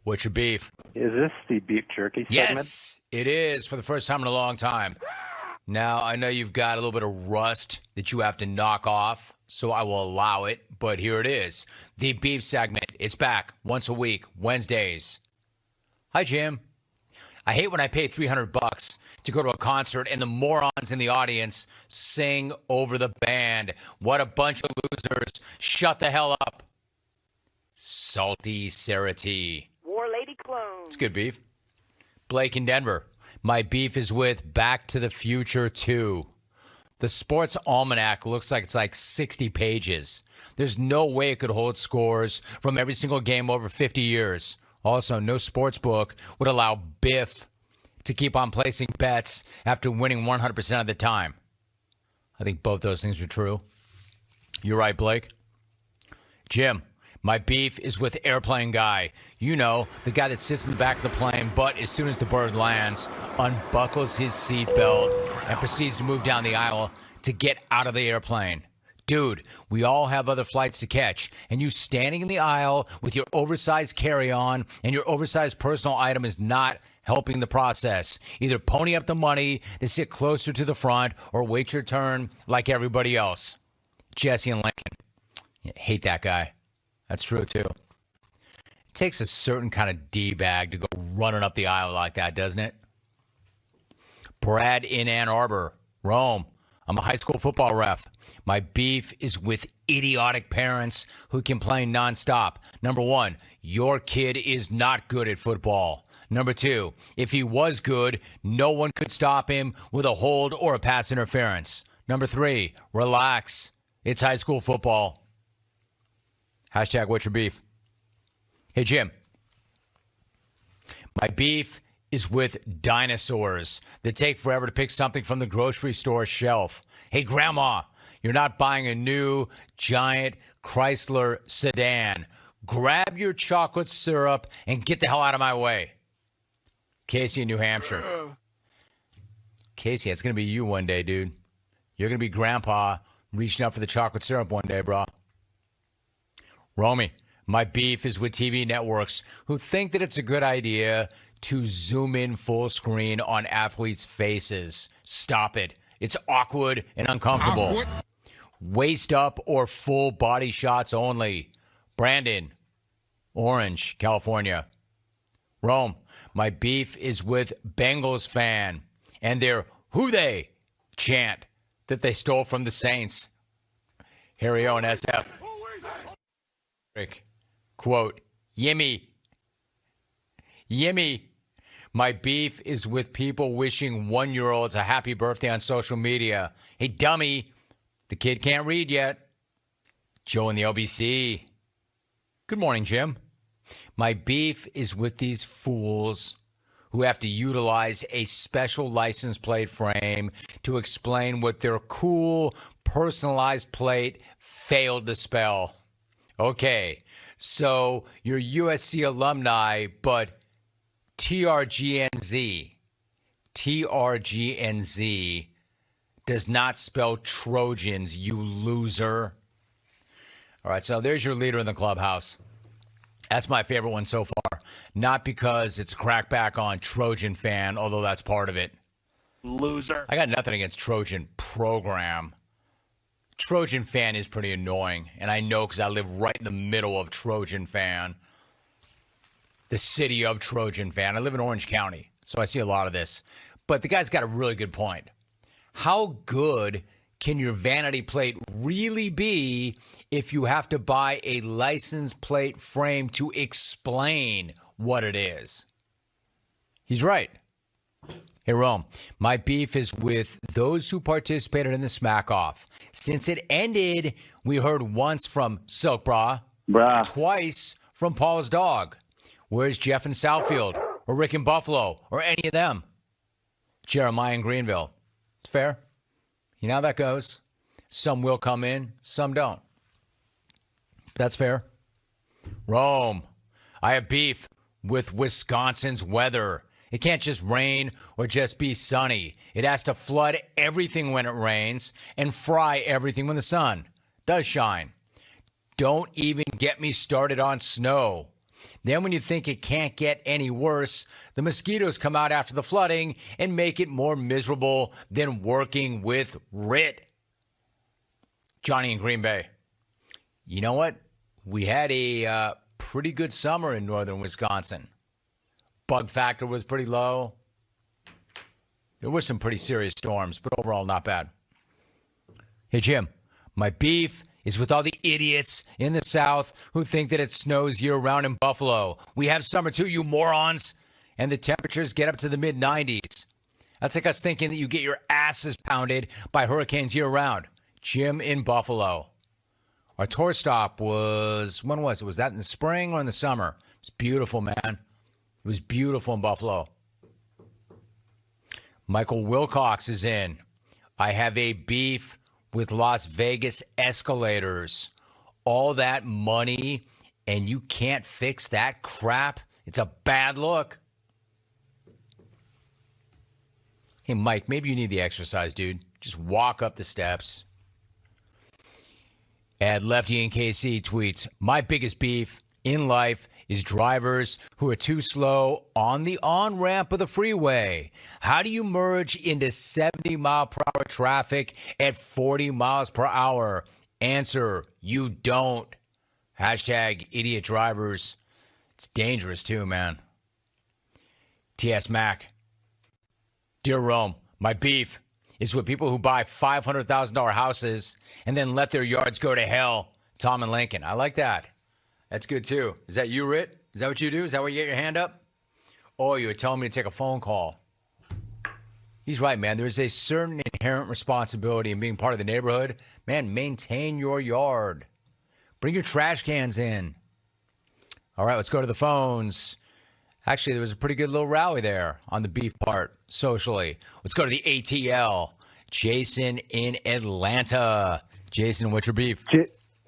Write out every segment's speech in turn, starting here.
What's your beef? Is this the beef jerky segment? Yes, it is for the first time in a long time. Now, I know you've got a little bit of rust that you have to knock off, so I will allow it, but here it is. The beef segment. It's back once a week, Wednesdays. Hi, Jim. I hate when I pay $300 to go to a concert and the morons in the audience sing over the band. What a bunch of losers. Shut the hell up. Salty Sarah T. War Lady Clone. It's good beef. Blake in Denver. My beef is with Back to the Future 2. The sports almanac looks like it's like 60 pages. There's no way it could hold scores from every single game over 50 years. Also, no sports book would allow Biff to keep on placing bets after winning 100% of the time. I think both those things are true. You're right, Blake. Jim, my beef is with Airplane Guy. You know, the guy that sits in the back of the plane, but as soon as the bird lands, unbuckles his seatbelt and proceeds to move down the aisle to get out of the airplane. Dude, we all have other flights to catch, and you standing in the aisle with your oversized carry-on and your oversized personal item is not helping the process. Either pony up the money to sit closer to the front or wait your turn like everybody else. Jesse and Lincoln. Hate that guy. That's true, too. It takes a certain kind of D-bag to go running up the aisle like that, doesn't it? Brad in Ann Arbor. Rome. I'm a high school football ref. My beef is with idiotic parents who complain nonstop. Number one, your kid is not good at football. Number two, if he was good, no one could stop him with a hold or a pass interference. Number three, relax. It's high school football. Hashtag what's your beef? Hey, Jim. My beef is with dinosaurs that take forever to pick something from the grocery store shelf. Hey, Grandma, you're not buying a new giant Chrysler sedan. Grab your chocolate syrup and get the hell out of my way. Casey in New Hampshire. Casey, it's going to be you one day, dude. You're going to be Grandpa reaching out for the chocolate syrup one day, bro. Romy, my beef is with TV networks who think that it's a good idea to zoom in full screen on athletes' faces. Stop it. It's awkward and uncomfortable. Waist up or full body shots only. Brandon, Orange, California. Rome, my beef is with Bengals fan and their "who they" chant that they stole from the Saints. Harry O and SF. Quote, Yimmy. Yimmy. My beef is with people wishing 1-year-olds a happy birthday on social media. Hey, dummy, the kid can't read yet. Joe in the OBC. Good morning, Jim. My beef is with these fools who have to utilize a special license plate frame to explain what their cool, personalized plate failed to spell. Okay, so you're USC alumni, but TRGNZ does not spell Trojans, you loser. All right, so there's your leader in the clubhouse. That's my favorite one so far. Not because it's crackback on Trojan fan, although that's part of it. Loser. I got nothing against Trojan program. Trojan fan is pretty annoying, and I know because I live right in the middle of Trojan fan. The city of Trojan fan. I live in Orange County, so I see a lot of this. But the guy's got a really good point. How good can your vanity plate really be if you have to buy a license plate frame to explain what it is? He's right. Hey, Rome, my beef is with those who participated in the smack off. Since it ended, we heard once from Silk Bra, twice from Paul's dog. Where's Jeff in Southfield or Rick in Buffalo or any of them? Jeremiah in Greenville. It's fair. You know how that goes. Some will come in, some don't. That's fair. Rome, I have beef with Wisconsin's weather. It can't just rain or just be sunny. It has to flood everything when it rains and fry everything when the sun does shine. Don't even get me started on snow. Then when you think it can't get any worse, the mosquitoes come out after the flooding and make it more miserable than working with RIT. Johnny in Green Bay. You know what? We had a pretty good summer in northern Wisconsin. Bug factor was pretty low. There were some pretty serious storms, but overall not bad. Hey, Jim, my beef is with all the idiots in the South who think that it snows year-round in Buffalo. We have summer too, you morons. And the temperatures get up to the mid-90s. That's like us thinking that you get your asses pounded by hurricanes year-round. Jim in Buffalo. Our tour stop was, when was it? Was that in the spring or in the summer? It's beautiful, man. It was beautiful in Buffalo. Michael Wilcox is in. I have a beef with Las Vegas escalators. All that money, and you can't fix that crap? It's a bad look. Hey, Mike, maybe you need the exercise, dude. Just walk up the steps. Ed Lefty in KC tweets, my biggest beef in life is drivers who are too slow on the on-ramp of the freeway. How do you merge into 70-mile-per-hour traffic at 40 miles per hour? Answer, you don't. Hashtag idiot drivers. It's dangerous too, man. T.S. Mac. Dear Rome, my beef is with people who buy $500,000 houses and then let their yards go to hell. Tom and Lincoln. I like that. That's good, too. Is that you, Rit? Is that what you do? Is that where you get your hand up? Oh, you were telling me to take a phone call. He's right, man. There's a certain inherent responsibility in being part of the neighborhood. Man, maintain your yard. Bring your trash cans in. All right, let's go to the phones. Actually, there was a pretty good little rally there on the beef part socially. Let's go to the ATL. Jason in Atlanta. Jason, what's your beef?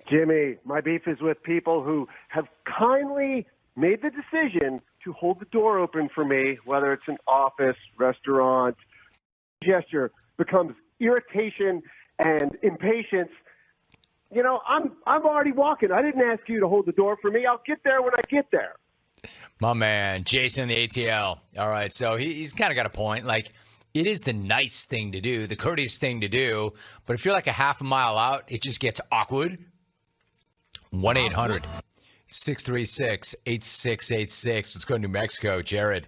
Jimmy, my beef is with people who have kindly made the decision to hold the door open for me, whether it's an office, restaurant. Gesture becomes irritation and impatience. You know, I'm already walking. I didn't ask you to hold the door for me. I'll get there when I get there. My man, Jason in the ATL. All right, so he's kind of got a point. Like, it is the nice thing to do, the courteous thing to do. But if you're like a half a mile out, it just gets awkward. 1-800-636-8686. Let's go to New Mexico. Jared.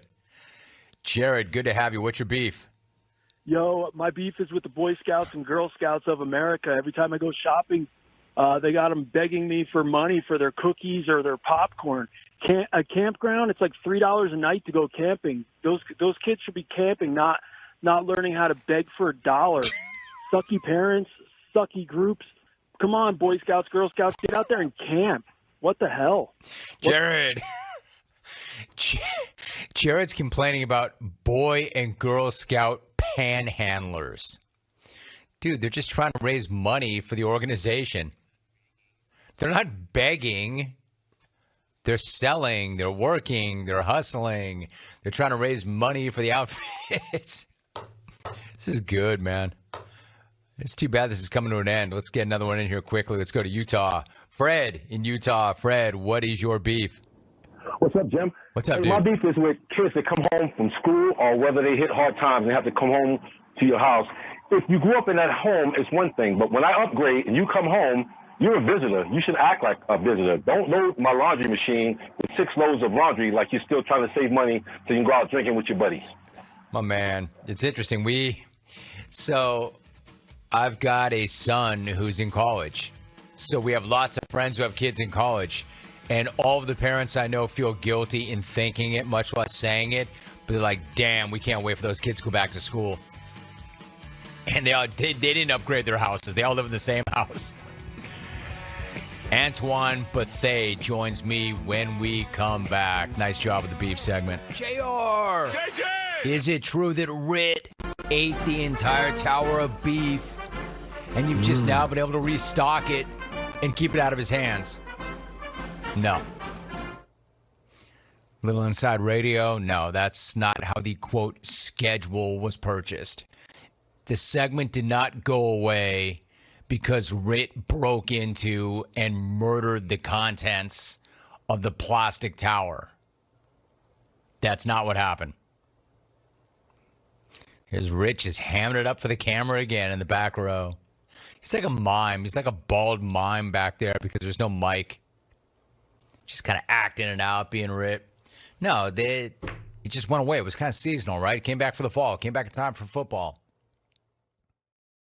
Jared, good to have you. What's your beef? Yo, my beef is with the Boy Scouts and Girl Scouts of America. Every time I go shopping, they got them begging me for money for their cookies or their popcorn. A campground, it's like $3 a night to go camping. Those kids should be camping, not learning how to beg for $1. Sucky parents, sucky groups. Come on, Boy Scouts, Girl Scouts, get out there and camp. What the hell? Jared. Jared's complaining about Boy and Girl Scout panhandlers. Dude, they're just trying to raise money for the organization. They're not begging. They're selling. They're working. They're hustling. They're trying to raise money for the outfit. This is good, man. It's too bad this is coming to an end. Let's get another one in here quickly. Let's go to Utah. Fred in Utah. Fred, what is your beef? What's up, Jim? What's up, Hey, dude? My beef is with kids that come home from school or whether they hit hard times and have to come home to your house. If you grew up in that home, it's one thing. But when I upgrade and you come home, you're a visitor. You should act like a visitor. Don't load my laundry machine with 6 loads of laundry like you're still trying to save money so you can go out drinking with your buddies. My man, it's interesting. So I've got a son who's in college. So we have lots of friends who have kids in college. And all of the parents I know feel guilty in thinking it, much less saying it. But they're like, damn, we can't wait for those kids to go back to school. And they didn't upgrade their houses. They all live in the same house. Antoine Bethea joins me when we come back. Nice job with the beef segment. JR! JJ! Is it true that Rit ate the entire tower of beef and you've just now been able to restock it and keep it out of his hands? No. Little Inside Radio? No, that's not how the, quote, schedule was purchased. The segment did not go away because Rit broke into and murdered the contents of the plastic tower. That's not what happened. Here's Rich just hamming it up for the camera again in the back row. He's like a mime. He's like a bald mime back there because there's no mic. Just kind of acting it out, being Rich. No, it just went away. It was kind of seasonal, right? It came back for the fall. It came back in time for football.